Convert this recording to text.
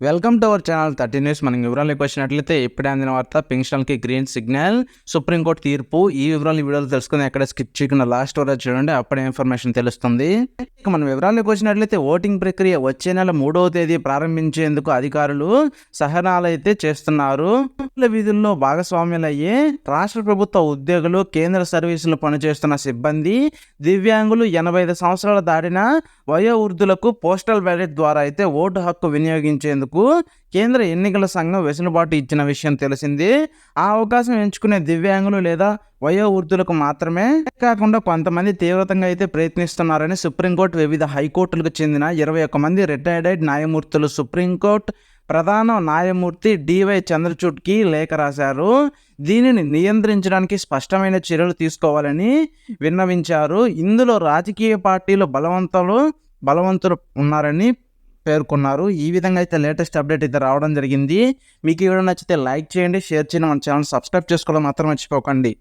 Welcome to our channel 30 news. మనం వివరాలకు వచ్చినట్లయితే ఇప్పుడే అందిన వార్త, పెన్షన్కి గ్రీన్ సిగ్నల్, సుప్రీంకోర్టు తీర్పు. ఈ వివరాలు ఈ వీడియోలో తెలుసుకుని ఎక్కడ స్కిప్ చేయకుండా లాస్ట్ వరకు చూడండి, అప్పుడే ఇన్ఫర్మేషన్ తెలుస్తుంది. ఇక మనం వివరాలకు వచ్చినట్లయితే ఓటింగ్ ప్రక్రియ వచ్చే నెల 3వ తేదీ ప్రారంభించేందుకు అధికారులు సహనాలు అయితే చేస్తున్నారు. విధుల్లో భాగస్వామ్యులయ్యే రాష్ట్ర ప్రభుత్వ ఉద్యోగులు, కేంద్ర సర్వీసులు పనిచేస్తున్న సిబ్బంది, దివ్యాంగులు, 85 సంవత్సరాలు దాటిన వయోవృద్ధులకు పోస్టల్ బ్యాలెట్ ద్వారా అయితే ఓటు హక్కు వినియోగించేందుకు కేంద్ర ఎన్నికల సంఘం వెసులుబాటు ఇచ్చిన విషయం తెలిసింది. ఆ అవకాశం ఎంచుకునే దివ్యాంగులు లేదా వయోవృద్ధులకు మాత్రమే కాకుండా కొంతమంది తీవ్రంగా అయితే ప్రయత్నిస్తున్నారని సుప్రీంకోర్టు, వివిధ హైకోర్టులకు చెందిన 21 మంది రిటైర్డ్ న్యాయమూర్తులు సుప్రీంకోర్టు ప్రధాన న్యాయమూర్తి డివై చంద్రచూడ్కి లేఖ రాశారు. దీనిని నియంత్రించడానికి స్పష్టమైన చర్యలు తీసుకోవాలని విన్నవించారు. ఇందులో రాజకీయ పార్టీలు బలవంతులు ఉన్నారని పేర్కొన్నారు. ఈ విధంగా అయితే లేటెస్ట్ అప్డేట్ అయితే రావడం జరిగింది. మీకు ఈ వీడియో నచ్చితే లైక్ చేయండి, షేర్ చేయండి, మన ఛానల్ సబ్స్క్రైబ్ చేసుకోవడం మాత్రం మర్చిపోకండి.